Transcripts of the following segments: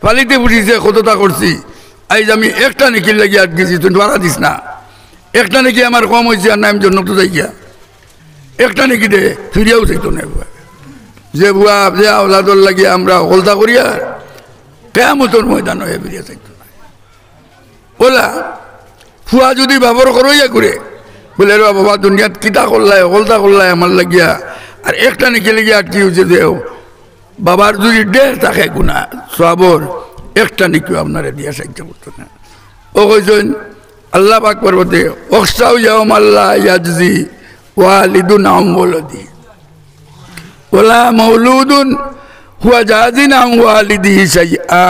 ফালিতে ফুটিছে কতটা করছি আজ আমি একটা নেকির লাগি আটকেছি তুই ধরা দিস না একটা নেকি আমার কম হয়েছে আর না আমি জন্য তো যাই গিয়া একটা নেকি দে ফিরিয়াও চাইতো না যে বুয়া যে আওলাদর লাগে আমরা হলতা করিয়া কেয়ামতের ময়দান হয়ে ফিরিয়া চাইতো না ওলা ফুয়া যদি বাবর করইয়া করে বলে রে বাবা দুনিয়াত কিতা করলাই হলতা করলাই আমার লাগিয়া আর একটা নেকি লাগিয়া আটকি হয়েছে দেও বাবার যদি ডের থাকে গুণা সবর একটা নেকিও আপনারা দিয়া সাহায্য করতো না ও কইছেন আল্লাহ পাক পর্বতে ওয়াকসাউ ইয়াউম আল্লাহ ইয়াজজি ওয়ালিদুন আম ওয়ালাদি ওয়ালা মাউলুদুন হুয়া জাযিন আম ওয়ালিদিহি শাইআ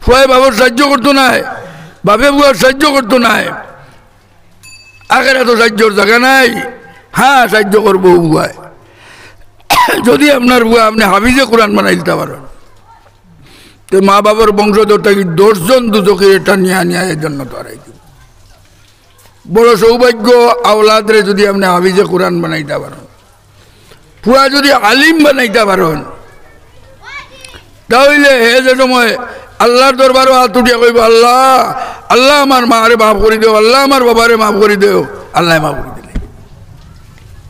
ফুয়াই বাবার সাহায্য করতো না বাপে বুয়ার সাহায্য করতো না আখেরা তো সাহায্যর জায়গা নাই হ্যাঁ সাহায্য করবো বুয়ায় যদি আপনার বুয়া আপনি হাফিজে কোরআন বানাই দিতে পারেন তো মা বাবার বংশধর থাকি 10 জন দুজকের এটা নিয়ে নিয়ে এর জন্য তো আর বড় সৌভাগ্য আওলাদরে যদি আপনি হাফিজে কোরআন বানাইতে পারেন পুরা যদি আলিম বানাইতে পারেন তাহলে হে যে সময় আল্লাহর দরবারও হাত উঠিয়া কইব আল্লাহ আল্লাহ আমার মারে মাফ করে দেও আল্লাহ আমার বাবারে মাফ করে দেও আল্লাহ মাফ করে দিলে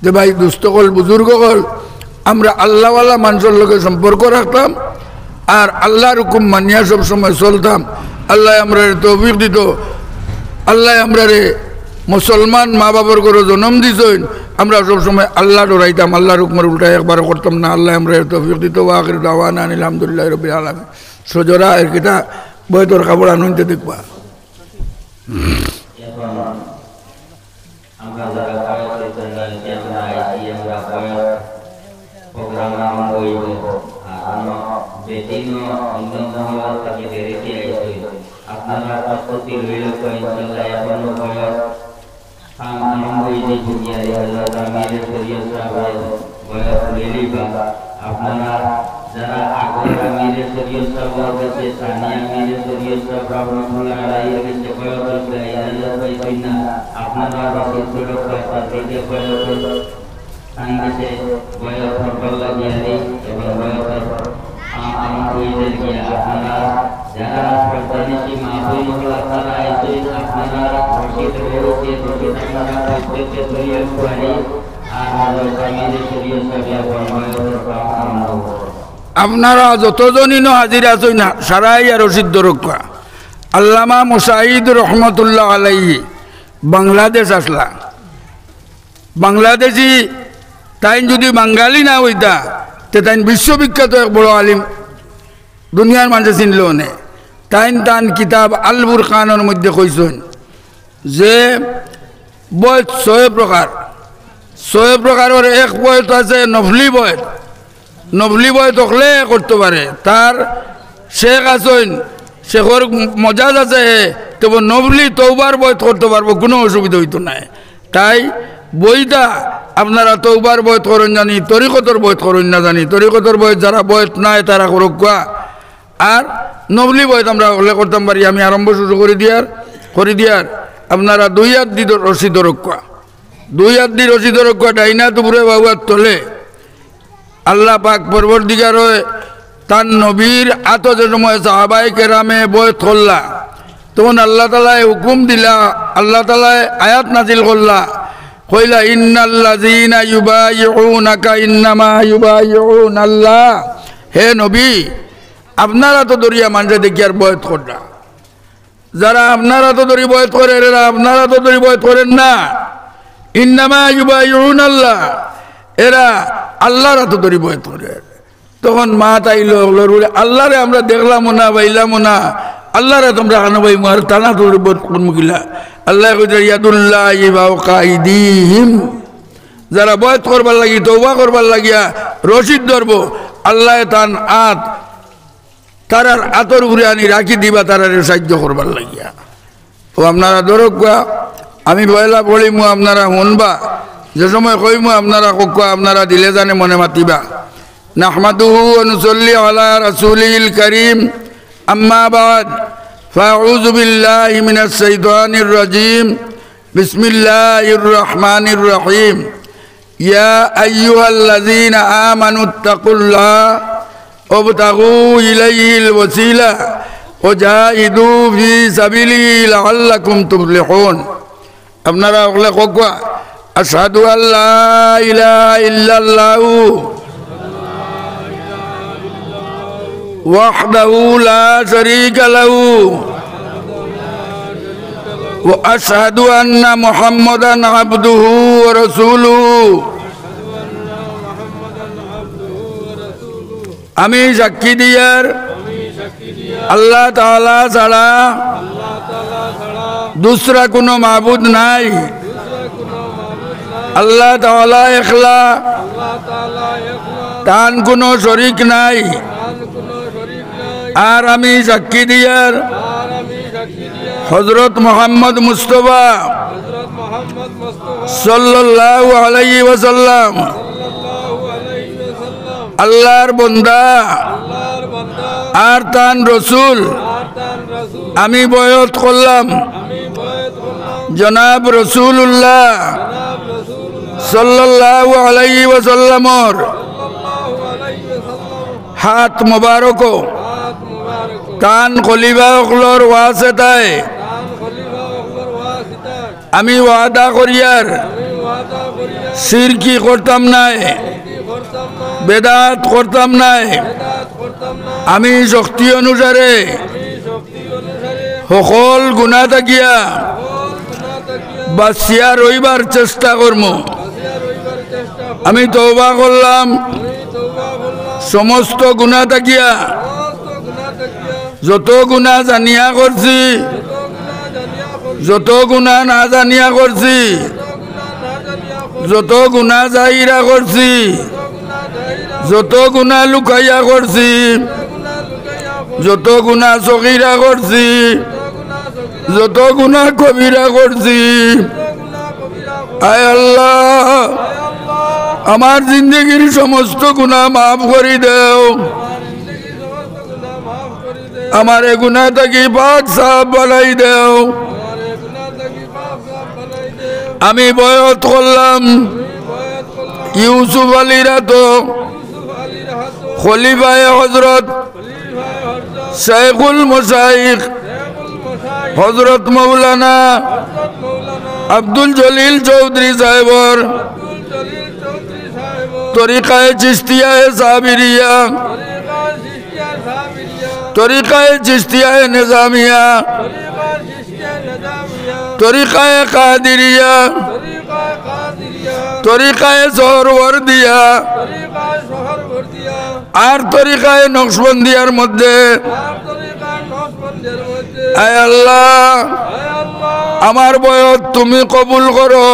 যে ভাই দুস্থ কল বুজুর্গ কল আমরা আল্লাহওয়ালা মানুষের লোকে সম্পর্ক রাখতাম আর আল্লাহর হুকুম মানিয়া সব সময় চলতাম আল্লাহ আমরা তৌফিক দিত আল্লাহ আমরা মুসলমান মা বাবার করে জন্ম দিছেন আমরা সব সময় আল্লাহ ডরাইতাম আল্লাহর হুকুমের উল্টা একবার করতাম না আল্লাহ আমরা তৌফিক দিত ওয়াখির দাওয়ানা আলহামদুলিল্লাহ রাব্বিল আলামিন সজরা এর কিটা বইতর কাপড় আনতে দেখবা আমরা যারা program nama itu, ano betino untuk menghawal kaki diri itu. Apabila aku tiru ke insyaallah ya penuh koyor, nama itu dunia Allah kami serius sahabat, koyor lili bangga. Apabila jara aku kami serius sahabat kesana kami serius sahabat mulai dari kita koyor terus Allah baiknya. Apabila rasul sudah berkata dia koyor Angkasa bayar perkara jadi, bayar amal kuidir dia. Apabila jalan seperti ini mampu melaksanakan itu, apabila masih terus itu kita itu serius kali. Amal kami serius saja bayar perkara. আপনারা যতজনই হাজির আছেন সারাই আর রশিদ রক্ষা আল্লামা মুসাইদ রহমতুল্লাহ আলাইহি বাংলাদেশ আসলা বাংলাদেশি তাই যদি বাঙালি না হইতা তে তাই বিশ্ববিখ্যাত এক বড় আলিম দুনিয়ার মানুষ চিনল নে তাই তান কিতাব আল বুরকানের মধ্যে কইছেন যে বয়স 6 প্রকারের এক বয়স আছে নফলি বয়স হলে করতে পারে তার শেখ আছেন শেখর মজাজ আছে তবে নফলি তওবার বয়স করতে পারবো কোনো অসুবিধা হইতো না তাই বইটা আপনারা তওবার বয়স করেন জানি তরিকতর বয়স করেন না জানি তরিকতর বয়স যারা বয়স নাই তারা করুক আর নবলি বয়স আমরা হলে করতাম পারি আমি আরম্ভ শুরু করে দিয়ার আপনারা 2 হাত দি রশিদ রক্ষা 2 হাত দি রশিদ রক্ষা ডাইনা দুপুরে বাবুয়ার তোলে আল্লাহ পাক পরবর্তীকার হয়ে তার নবীর আত যে সময় সাহাবায়ে কেরামে বয়স করলা তখন আল্লাহ তাআলা হুকুম দিলা আল্লাহ তাআলা আয়াত নাজিল করলা কইলা ইন্নাল্লাযীনা ইউবাইউনাকা ইন্নামা ইউবাইউনাল্লাহ হে নবী আপনারা তো দরিয়া মানুষে দেখি আর বয়স করনা যারা আপনারা তো দরি বয়স করে এরা আপনারা তো দরি বয়স করেন না ইন্নামা ইউবাইউনাল্লাহ এরা আল্লাহর তো দরি বয়স করে তখন মা তাইল বলে আল্লাহরে আমরা দেখলাম না বাইলাম না আল্লাহরে তোমরা হানো ভাই মার টানা তোর মুখিলা আল্লাহ কইতে ইয়াদুল্লাহি ফাওকা আইদিহিম যারা বয়স করবার লাগি তওবা করবার লাগিয়া রশিদ ধরব আল্লাহ তান আত তারার আতর ঘুরে আনি রাখি দিবা তারার সাহায্য করবার লাগিয়া ও আপনারা ধরকা আমি বয়লা বলিমু আপনারা শুনবা যে সময় কইমু আপনারা কোকা আপনারা দিলে জানে মনে মাতিবা নাহমাদুহু ওয়া নুসাল্লি আলা রাসূলিল কারীম আম্মা বাদ فأعوذ بالله من الشيطان الرجيم بسم الله الرحمن الرحيم يا أيها الذين آمنوا اتقوا الله وابتغوا إليه الوسيلة وجاهدوا في سبيله لعلكم تفلحون আপনারা ওগুলা কোয়া আশহাদু আল্লা ইলাহা ইল্লাল্লাহু ওয়াহদাহু লা শারীকা লাহু ওয়া আশহাদু আন্না মুহাম্মাদান আবদুহু ওয়া রাসূলুহু আমি সাক্ষী দিয়ার আল্লাহ তাআলা ছাড়া दूसरा কোনো মাবুদ নাই আল্লাহ তাআলা একলা তার কোনো শরীক নাই আর আমি সাক্ষী দিয়ার হযরত মুহাম্মদ মুস্তাফা সাল্লাল্লাহু আলাইহি ওয়াসাল্লাম আল্লাহর বান্দা আর তার রাসূল আমি বয়াত করলাম জনাব রাসূলুল্লাহ সাল্লাল্লাহু আলাইহি ওয়াসাল্লামর হাত মোবারক তান খলিফা হকলর ওয়াসিতায় আমি ওয়াদা করিয়ার শিরকি করতাম নাই বেদাত করতাম নাই আমি শক্তি অনুসারে সকল গুনাহ থাকিয়া বাঁচিয়া রইবার চেষ্টা করব আমি তওবা করলাম সমস্ত গুনাহ থাকিয়া যত গুনাহ জানিয়া করছি যত গুনাহ না জানিয়া করছি যত গুনাহ জাহিরা করছি যত গুনাহ লুকাইয়া করছি যত গুনাহ সগীরা করছি যত গুনাহ কবিরা করছি আয় আল্লাহ আমার জিন্দগির সমস্ত গুনাহ মাফ করে দাও আমার এই গুনাহ থেকে পাক সাফ বানাই দাও আমি বয়াত করলাম ইউসুফ আলীর তো খলিফায়ে হযরত শাইখুল মাশাইখ হযরত মাওলানা আব্দুল জলিল চৌধুরী সাহেবর তরিকায়ে চিশতিয়ায়ে সাবিরিয়া তরিকায়ে চিশতিয়ায়ে নিজামিয়া তরিকায়ে কাদিরিয়া তরিকায়ে সোহরওয়ার্দিয়া আর তরিকায়ে নকশবন্দিয়ার মধ্যে আয় আল্লাহ আমার বয়স তুমি কবুল করো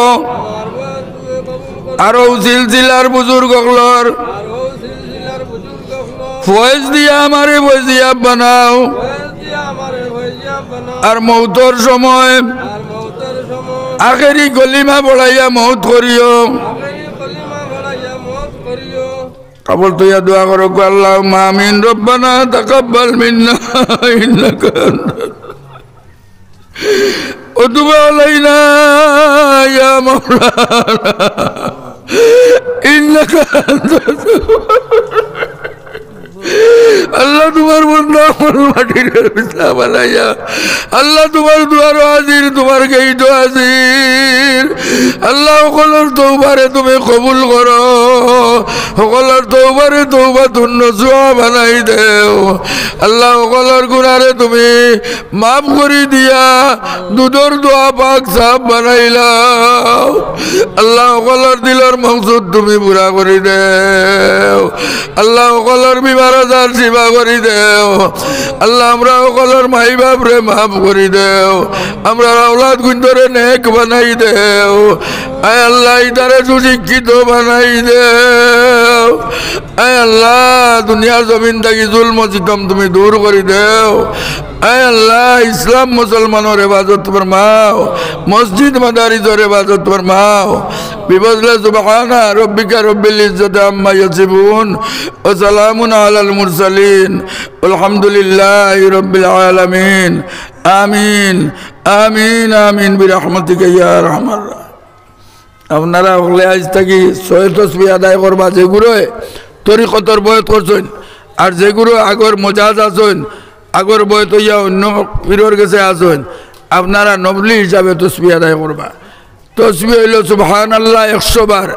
আর সিলসিলার বুজুর্গগুলোর ফয়েজ দিয়া আমারে ফয়েজিয়াব বানাও আর মৌতর সময় আখেরি কলিমা পড়াইয়া মৌত করিও কাবল তুইয়া দোয়া করো আল্লাহুম্মা আমিন রব্বানা তাকাব্বাল মিন্না ইন্নাকা وتب علينا يا مولانا إنك أنت আল্লাহ তোমার বন্ধু আমার মাটির বিছনা বানাইয়া আল্লাহ তোমার দুয়ার হাজির তোমার গেইট হাজির আল্লাহ সকলের তওবারে তুমি কবুল করো সকলের তওবারে তওবাতুন নসুহা বানাই দেও আল্লাহ সকলের গুনাহরে তুমি মাফ করে দিয়া দুধর দোয়া পাক সাফ বানাইলাও আল্লাহ সকলের দিলের মকসুদ তুমি পুরা করে দেও আল্লাহ সকলের বিমার সেবা করি দেও আল্লাহ আমরা সকলের মাই বাপ রে মাফ করি দেও আমরা আওলাদ গুঞ্জরে নেক বানাই দেও আয় আল্লাহ ইদারে সুশিক্ষিত বানাই দেও আয় আল্লাহ দুনিয়ার জমিন থাকি জুলম সিতম তুমি দূর করে দেও আয় আল্লাহ ইসলাম মুসলমানের হেফাজত ফরমাও মসজিদ মাদারিসের হেফাজত ফরমাও বিফজলে সুবহানা রব্বিকা রব্বিল ইজ্জাতি আম্মা ইয়াসিফুন ওয়া সালামুন আলাল মুরসালিন আলহামদুলিল্লাহি রাব্বিল আলামিন আমিন আমিন আমিন বিরহমাতিকা ইয়া আরহামার আপনারা হলে আজ থাকি সহিহ তাসবিহ আদায় করবা যেগুলো তরিকতর বয়ত করছেন আর যেগুলো আগর মজাজ আসেন আগর বয় তৈয়া অন্য পীরের কাছে আসেন আপনারা নবলি হিসাবে তসবি আদায় করবা তসবি হইল সুবহানাল্লাহ 100 বার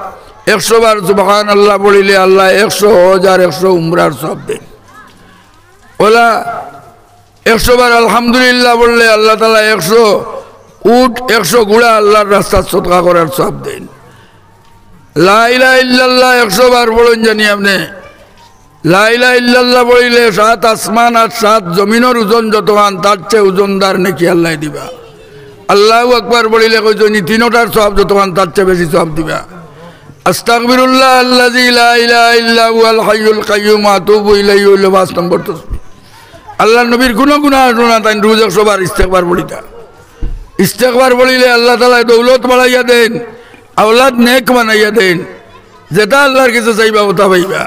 100 বার সুবহানাল্লাহ বলিলে আল্লাহ 100,000 উমরার সব দেন ওলা 100 বার আলহামদুলিল্লাহ বললে আল্লাহ তাআলা 100 উট 100 ঘোড়া আল্লাহর রাস্তা সদকা করার সব দেন লা ইলাহা ইল্লাল্লাহ 100 বার বলেন জানি আপনি লা ইলাহা ইল্লাল্লাহ বলিলে 7 আসমান আর 7 জমিনের ওজন যতখান তার চেয়ে ওজনদার নাকি আল্লাহ দিবা আল্লাহু আকবার বলিলে কইজনি তিনটার সব যতখান তার চেয়ে বেশি সব দিবা আস্তাগফিরুল্লাহ আল্লাযী লা ইলাহা ইল্লা হুয়াল হাইয়ুল কাইয়্যুম আতুবু ইলাইহি হইল 5 নম্বর তাসবিহ আল্লাহ নবীর কোন গুনাহ শোনা তাই রোজ 100 বার ইস্তেগফার বলিতা ইস্তেগফার বলিলে আল্লাহ তাআলা দৌলত বাড়াইয়া দেন আওলাদ নেক বানাইয়া দেন যেটা আল্লাহর কাছে চাইবা ওটা পাইবা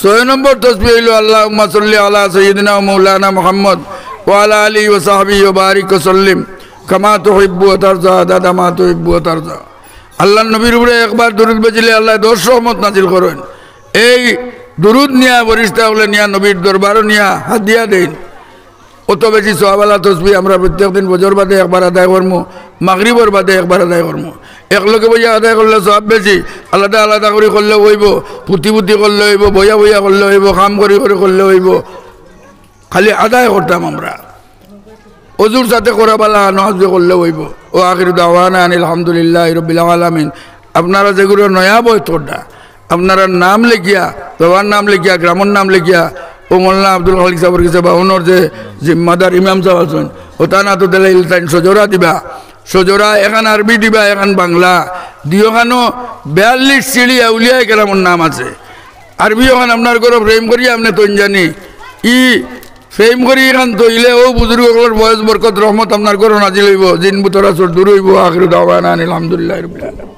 6 নম্বর তাসবিহ হইল আল্লাহুম্মা সাল্লি আলা সাইয়্যিদিনা ওয়া মাওলানা মুহাম্মদ ওয়া আলা আলিহি ওয়া সাহবিহি ওয়া বারিক ওয়া সাল্লিম কামা তুহিব্বু ওয়া তারজা আদাদা মা তুহিব্বু ওয়া তারজা আল্লাহর নবীর উপরে একবার দরুদ বেজিলে আল্লাহ 10 রহমত নাজিল করেন এই দরুদ নিয়া ফেরেশতা হলে নিয়া নবীর দরবারও নিয়া হাদিয়া দেন অত বেশি সওয়াবালা তসবিহ আমরা প্রত্যেকদিন ফজর বাদে একবার আদায় করবো মাগরিবের বাদে একবার আদায় করবো একলগে বইয়া আদায় করলে সব বেশি আলাদা আলাদা করে করলে হইব পুঁতি পুঁতি করলে হইব বইয়া বইয়া করলে হইব কাম করে করে করলে হইব খালি আদায় করতাম আমরা অজুর সাথে করাবালা নজ করলে হইব ও আখির দাওয়ানা আনিল আলহামদুলিল্লাহি রাব্বিল আলামিন আপনারা যেগুলো নয়া বই তোড়া আপনারা নাম লিখিয়া বাবার নাম লিখিয়া গ্রামের নাম লিখিয়া ও মোল্লা আব্দুল খালিক সাহেবের কাছে বা ওনার যে জিম্মাদার ইমাম সাহেব আছেন ওটা না তো দিলে তাই সজোরা দিবা সজোরা এখান আরবি দিবা এখান বাংলা দিওখানো 42 সিঁড়ি আউলিয়া কেরামর নাম আছে আরবি ওখান আপনার ঘরে ফ্রেম করিয়া আপনি তৈন জানি ই ফ্রেম করি এখান তৈলে ও বুজুর্গর বয়স বরকত রহমত আপনার ঘরে নাজিল হইব জিন বুতরা দূর হইব আখির দাওয়ানা আলহামদুলিল্লাহি রাব্বিল আলামিন।